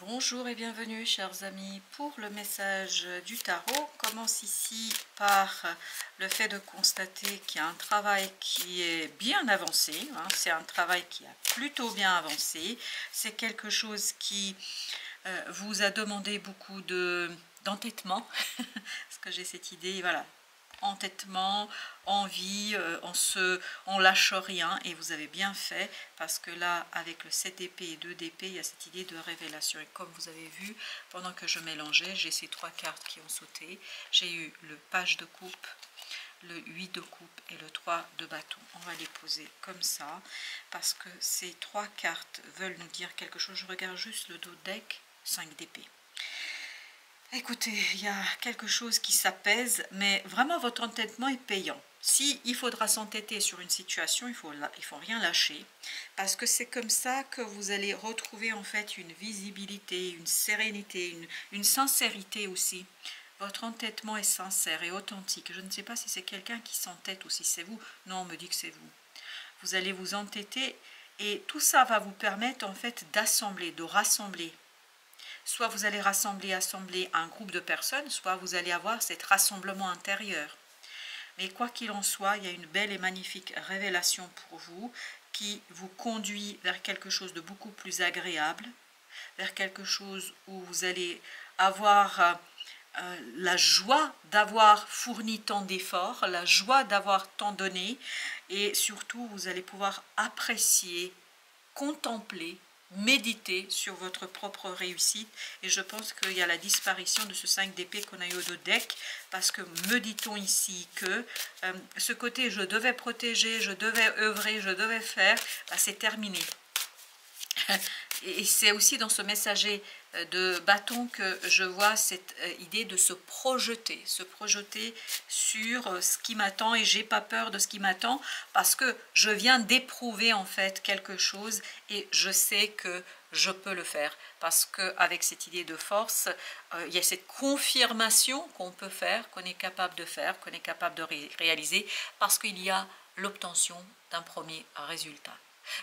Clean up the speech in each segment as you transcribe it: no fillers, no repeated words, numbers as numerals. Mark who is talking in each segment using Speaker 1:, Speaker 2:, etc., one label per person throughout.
Speaker 1: Bonjour et bienvenue chers amis pour le message du tarot. On commence ici par le fait de constater qu'il y a un travail qui est bien avancé, c'est un travail qui a plutôt bien avancé, c'est quelque chose qui vous a demandé beaucoup d'entêtement, parce que j'ai cette idée, voilà, entêtement, envie, on lâche rien, et vous avez bien fait parce que là avec le 7 d'épée et 2 d'épée il y a cette idée de révélation. Et comme vous avez vu, pendant que je mélangeais, j'ai ces trois cartes qui ont sauté. J'ai eu le page de coupe, le 8 de coupe et le 3 de bâton. On va les poser comme ça parce que ces trois cartes veulent nous dire quelque chose. Je regarde juste le dos deck, 5 d'épée. Écoutez, il y a quelque chose qui s'apaise, mais vraiment votre entêtement est payant. Si il faudra s'entêter sur une situation, il faut rien lâcher, parce que c'est comme ça que vous allez retrouver en fait une visibilité, une sérénité, une sincérité aussi. Votre entêtement est sincère et authentique. Je ne sais pas si c'est quelqu'un qui s'entête ou si c'est vous. Non, on me dit que c'est vous. Vous allez vous entêter et tout ça va vous permettre en fait d'assembler, de rassembler. Soit vous allez assembler un groupe de personnes, soit vous allez avoir cet rassemblement intérieur. Mais quoi qu'il en soit, il y a une belle et magnifique révélation pour vous qui vous conduit vers quelque chose de beaucoup plus agréable, vers quelque chose où vous allez avoir la joie d'avoir fourni tant d'efforts, la joie d'avoir tant donné, et surtout vous allez pouvoir apprécier, contempler, méditer sur votre propre réussite. Et je pense qu'il y a la disparition de ce 5 d'épée qu'on a eu au dos deck, parce que me dit-on ici que ce côté je devais protéger, je devais œuvrer, je devais faire, c'est terminé. Et c'est aussi dans ce messager de bâton que je vois cette idée de se projeter sur ce qui m'attend, et j'ai pas peur de ce qui m'attend parce que je viens d'éprouver en fait quelque chose et je sais que je peux le faire, parce qu'avec cette idée de force, il y a cette confirmation qu'on peut faire, qu'on est capable de faire, qu'on est capable de réaliser, parce qu'il y a l'obtention d'un premier résultat.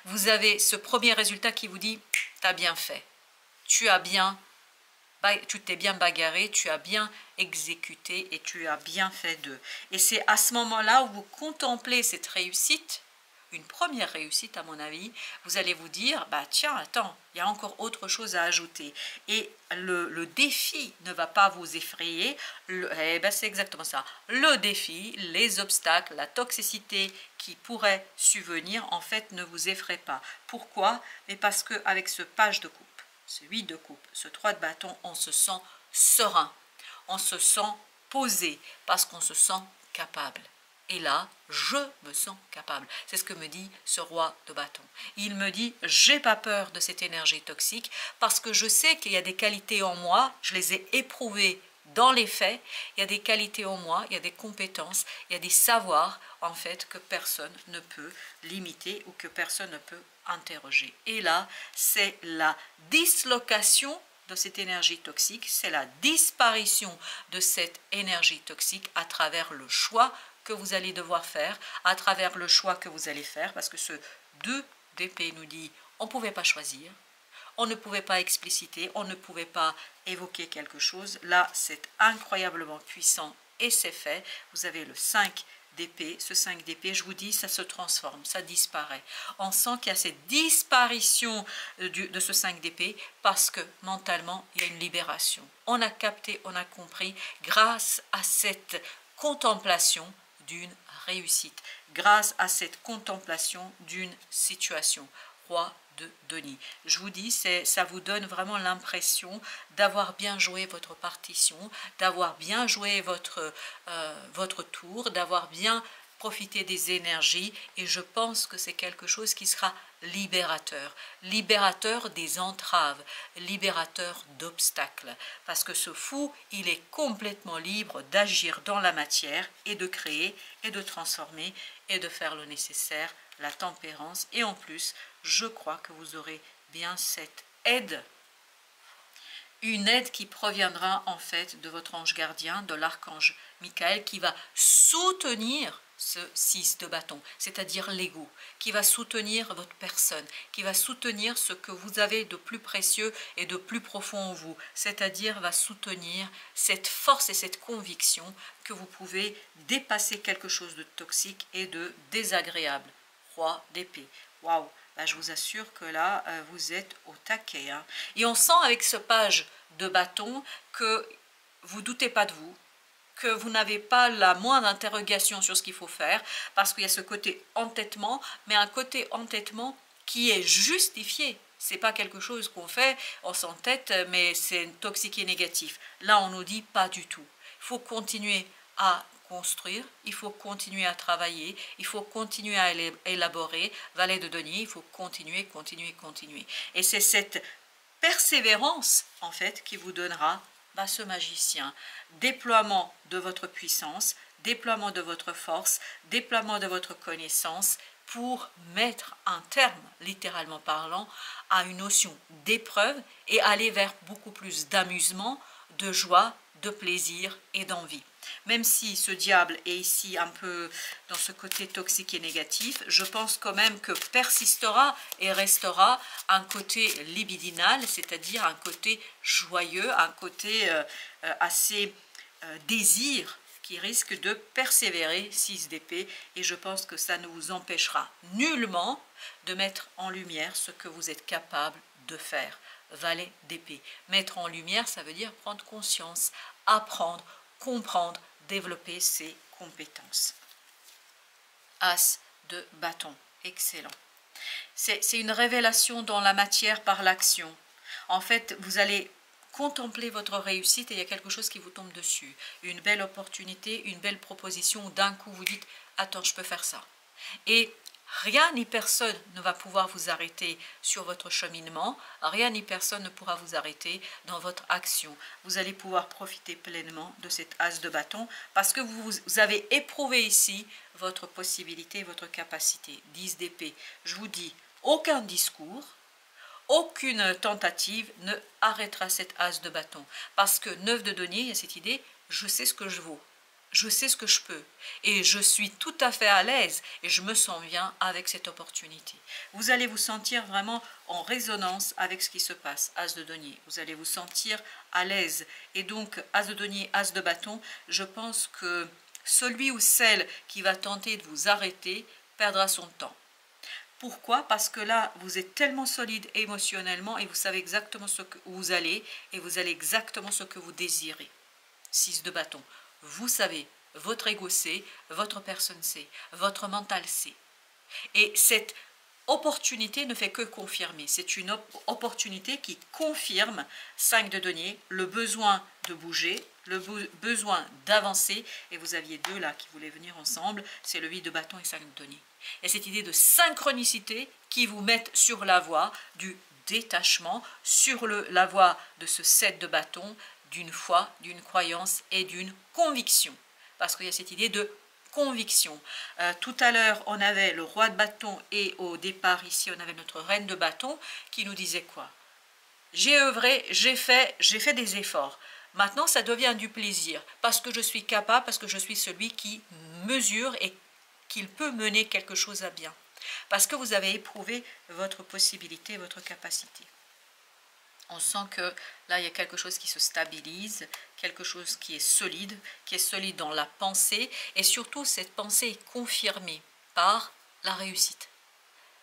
Speaker 1: Vous avez ce premier résultat qui vous dit « tu as bien fait, tu t'es bien bagarré, tu as bien exécuté et tu as bien fait d'eux ». Et c'est à ce moment-là où vous contemplez cette réussite, une première réussite à mon avis, vous allez vous dire « tiens, attends, il y a encore autre chose à ajouter ». Et le défi ne va pas vous effrayer, c'est exactement ça. Le défi, les obstacles, la toxicité qui pourrait subvenir, en fait, ne vous effraie pas. Pourquoi? Mais parce qu'avec ce page de coupe, ce 8 de coupe, ce 3 de bâton, on se sent serein, on se sent posé, parce qu'on se sent capable. Et là, je me sens capable. C'est ce que me dit ce roi de bâton. Il me dit, j'ai pas peur de cette énergie toxique parce que je sais qu'il y a des qualités en moi, je les ai éprouvées dans les faits, il y a des qualités en moi, il y a des compétences, il y a des savoirs en fait que personne ne peut limiter ou que personne ne peut interroger. Et là, c'est la dislocation de cette énergie toxique, c'est la disparition de cette énergie toxique à travers le choix que vous allez devoir faire, à travers le choix que vous allez faire, parce que ce 2 d'épée nous dit on ne pouvait pas choisir, on ne pouvait pas expliciter, on ne pouvait pas évoquer quelque chose. Là, c'est incroyablement puissant et c'est fait. Vous avez le 5 d'épée, ce 5 d'épée, je vous dis, ça se transforme, ça disparaît. On sent qu'il y a cette disparition de ce 5 d'épée parce que mentalement, il y a une libération. On a capté, on a compris grâce à cette contemplation d'une réussite, grâce à cette contemplation d'une situation. Roi de denier. Je vous dis, ça vous donne vraiment l'impression d'avoir bien joué votre partition, d'avoir bien joué votre tour, d'avoir bien profité des énergies, et je pense que c'est quelque chose qui sera libérateur, libérateur des entraves, libérateur d'obstacles, parce que ce fou, il est complètement libre d'agir dans la matière et de créer et de transformer et de faire le nécessaire, la tempérance, et en plus, je crois que vous aurez bien cette aide, une aide qui proviendra en fait de votre ange gardien, de l'archange Michael, qui va soutenir ce 6 de bâton, c'est-à-dire l'ego, qui va soutenir votre personne, qui va soutenir ce que vous avez de plus précieux et de plus profond en vous, c'est-à-dire va soutenir cette force et cette conviction que vous pouvez dépasser quelque chose de toxique et de désagréable. Roi d'épée. Waouh! Là, je vous assure que là, vous êtes au taquet. Hein. Et on sent avec ce page de bâton que vous ne doutez pas de vous, que vous n'avez pas la moindre interrogation sur ce qu'il faut faire, parce qu'il y a ce côté entêtement, mais un côté entêtement qui est justifié. Ce n'est pas quelque chose qu'on fait, on s'entête, mais c'est toxique et négatif. Là, on nous dit pas du tout. Il faut continuer à construire, il faut continuer à travailler, il faut continuer à élaborer. Valet de denier, il faut continuer, continuer, continuer. Et c'est cette persévérance, en fait, qui vous donnera ce magicien. Déploiement de votre puissance, déploiement de votre force, déploiement de votre connaissance pour mettre un terme, littéralement parlant, à une notion d'épreuve et aller vers beaucoup plus d'amusement, de joie, de plaisir et d'envie. Même si ce diable est ici un peu dans ce côté toxique et négatif, je pense quand même que persistera et restera un côté libidinal, c'est-à-dire un côté joyeux, un côté assez désir qui risque de persévérer, 6 d'épée, et je pense que ça ne vous empêchera nullement de mettre en lumière ce que vous êtes capable de faire. Valet d'épée. Mettre en lumière, ça veut dire prendre conscience, apprendre, comprendre, développer ses compétences. As de bâton, excellent. C'est une révélation dans la matière par l'action. En fait, vous allez contempler votre réussite et il y a quelque chose qui vous tombe dessus. Une belle opportunité, une belle proposition, où d'un coup vous dites « Attends, je peux faire ça ». Et rien ni personne ne va pouvoir vous arrêter sur votre cheminement, rien ni personne ne pourra vous arrêter dans votre action. Vous allez pouvoir profiter pleinement de cet as de bâton parce que vous avez éprouvé ici votre possibilité, votre capacité. 10 d'épée, je vous dis, aucun discours, aucune tentative ne arrêtera cet as de bâton. Parce que 9 de denier, il y a cette idée, je sais ce que je vaux. Je sais ce que je peux et je suis tout à fait à l'aise et je me sens bien avec cette opportunité. Vous allez vous sentir vraiment en résonance avec ce qui se passe, as de denier. Vous allez vous sentir à l'aise et donc as de denier, as de bâton, je pense que celui ou celle qui va tenter de vous arrêter perdra son temps. Pourquoi? Parce que là, vous êtes tellement solide émotionnellement et vous savez exactement où vous allez et vous allez exactement ce que vous désirez. 6 de bâton. Vous savez, votre ego sait, votre personne sait, votre mental sait. Et cette opportunité ne fait que confirmer. C'est une opportunité qui confirme, 5 de denier, le besoin de bouger, le besoin d'avancer. Et vous aviez deux là qui voulaient venir ensemble, c'est le 8 de bâton et 5 de denier. Et cette idée de synchronicité qui vous met sur la voie du détachement, sur la voie de ce 7 de bâton, d'une foi, d'une croyance et d'une conviction. Parce qu'il y a cette idée de conviction. Tout à l'heure, on avait le roi de bâton et au départ, ici, on avait notre reine de bâton qui nous disait quoi? J'ai œuvré, j'ai fait des efforts. Maintenant, ça devient du plaisir parce que je suis capable, parce que je suis celui qui mesure et qu'il peut mener quelque chose à bien. Parce que vous avez éprouvé votre possibilité, votre capacité. On sent que là, il y a quelque chose qui se stabilise, quelque chose qui est solide dans la pensée. Et surtout, cette pensée est confirmée par la réussite.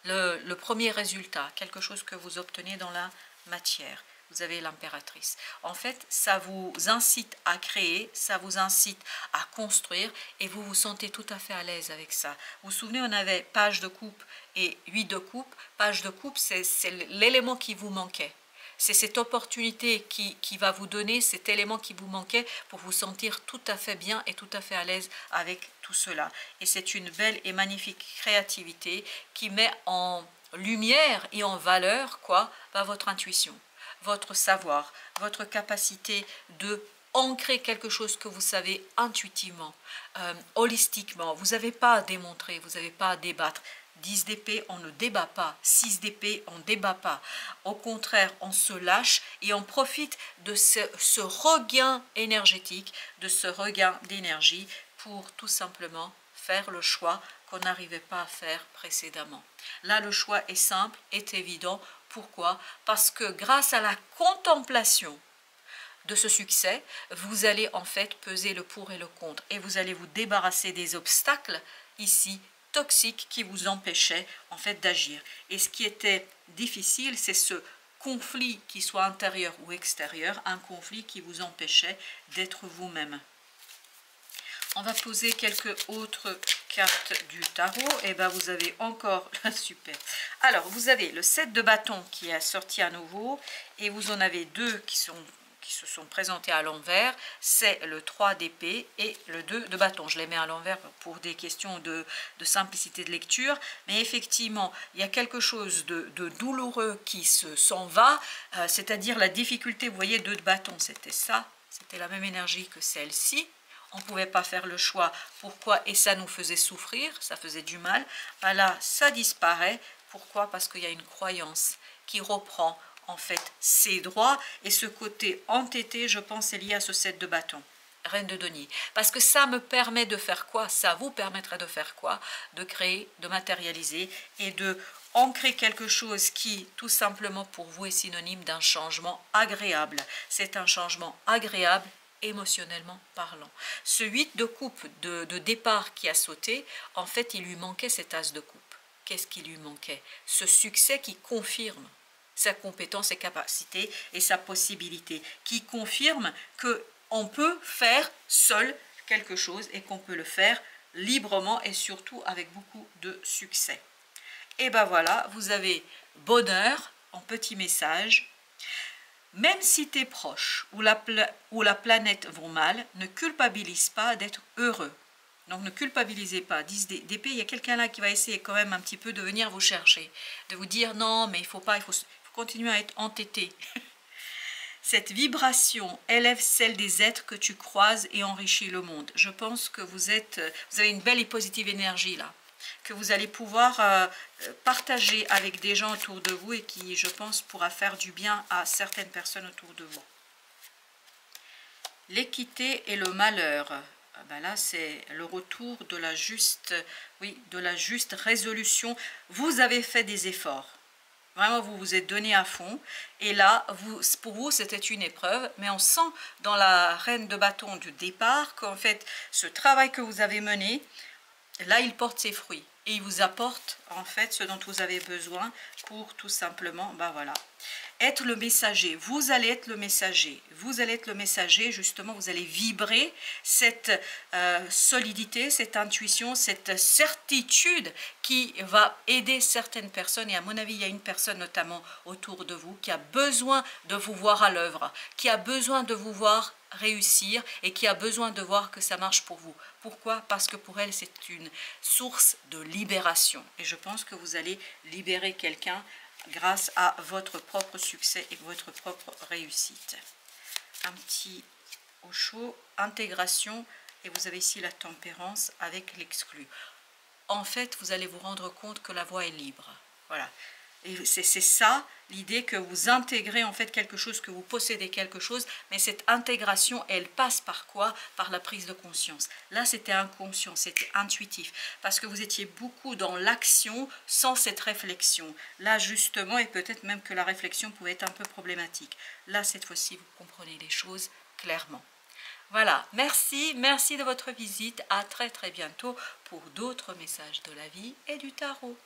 Speaker 1: Le premier résultat, quelque chose que vous obtenez dans la matière. Vous avez l'impératrice. En fait, ça vous incite à créer, ça vous incite à construire et vous vous sentez tout à fait à l'aise avec ça. Vous vous souvenez, on avait page de coupe et 8 de coupe. Page de coupe, c'est l'élément qui vous manquait. C'est cette opportunité qui va vous donner cet élément qui vous manquait pour vous sentir tout à fait bien et tout à fait à l'aise avec tout cela. Et c'est une belle et magnifique créativité qui met en lumière et en valeur votre intuition, votre savoir, votre capacité de ancrer quelque chose que vous savez intuitivement, holistiquement. Vous n'avez pas à démontrer, vous n'avez pas à débattre. 10 d'épée, on ne débat pas. 6 d'épée, on ne débat pas. Au contraire, on se lâche et on profite de ce regain énergétique, de ce regain d'énergie pour tout simplement faire le choix qu'on n'arrivait pas à faire précédemment. Là, le choix est simple, est évident. Pourquoi? Parce que grâce à la contemplation de ce succès, vous allez en fait peser le pour et le contre et vous allez vous débarrasser des obstacles ici toxiques qui vous empêchaient en fait d'agir. Et ce qui était difficile, c'est ce conflit, qui soit intérieur ou extérieur, un conflit qui vous empêchait d'être vous-même. On va poser quelques autres cartes du tarot. Et bien vous avez encore, super. Alors vous avez le 7 de bâton qui est sorti à nouveau et vous en avez deux qui se sont présentés à l'envers. C'est le 3 d'épée et le 2 de bâton. Je les mets à l'envers pour des questions de simplicité de lecture. Mais effectivement, il y a quelque chose de douloureux qui s'en va, c'est-à-dire la difficulté. Vous voyez, 2 de bâton, c'était ça. C'était la même énergie que celle-ci. On ne pouvait pas faire le choix. Pourquoi? Et ça nous faisait souffrir, ça faisait du mal. Ben là, ça disparaît. Pourquoi? Parce qu'il y a une croyance qui reprend en fait ses droits. Et ce côté entêté, je pense, est lié à ce 7 de bâton. Reine de denier. Parce que ça me permet de faire quoi? Ça vous permettrait de faire quoi? De créer, de matérialiser et de ancrer quelque chose qui, tout simplement pour vous, est synonyme d'un changement agréable. C'est un changement agréable émotionnellement parlant. Ce 8 de coupe de départ qui a sauté, en fait, il lui manquait cet as de coupe. Qu'est-ce qui lui manquait? Ce succès qui confirme sa compétence, ses capacités et sa possibilité, qui confirme qu'on peut faire seul quelque chose et qu'on peut le faire librement et surtout avec beaucoup de succès. Et ben voilà, vous avez bonheur en petit message. Même si tes proches ou la planète vont mal, ne culpabilise pas d'être heureux. Donc ne culpabilisez pas. 10 d'épée, il y a quelqu'un là qui va essayer quand même un petit peu de venir vous chercher, de vous dire non, mais il faut continuer à être entêté. Cette vibration élève celle des êtres que tu croises et enrichit le monde. Je pense que vous avez une belle et positive énergie là, que vous allez pouvoir partager avec des gens autour de vous et qui, je pense, pourra faire du bien à certaines personnes autour de vous. L'équité et le malheur. Ben là, c'est le retour de la juste résolution. Vous avez fait des efforts. Vraiment, vous vous êtes donné à fond. Et là, pour vous, c'était une épreuve. Mais on sent dans la reine de bâton du départ qu'en fait, ce travail que vous avez mené, là, il porte ses fruits. Et il vous apporte, en fait, ce dont vous avez besoin pour tout simplement, ben voilà, être le messager. Vous allez être le messager. Vous allez être le messager, justement, vous allez vibrer cette solidité, cette intuition, cette certitude qui va aider certaines personnes. Et à mon avis, il y a une personne notamment autour de vous qui a besoin de vous voir à l'œuvre, qui a besoin de vous voir réussir et qui a besoin de voir que ça marche pour vous. Pourquoi? Parce que pour elle, c'est une source de libération. Et je pense que vous allez libérer quelqu'un grâce à votre propre succès et votre propre réussite. Un petit au chaud, intégration, et vous avez ici la tempérance avec l'exclu. En fait, vous allez vous rendre compte que la voie est libre. Voilà. Et c'est ça l'idée, que vous intégrez en fait quelque chose, que vous possédez quelque chose, mais cette intégration, elle passe par quoi? Par la prise de conscience. Là, c'était inconscient, c'était intuitif, parce que vous étiez beaucoup dans l'action sans cette réflexion. Là, justement, et peut-être même que la réflexion pouvait être un peu problématique. Là, cette fois-ci, vous comprenez les choses clairement. Voilà, merci de votre visite. À très très bientôt pour d'autres messages de la vie et du tarot.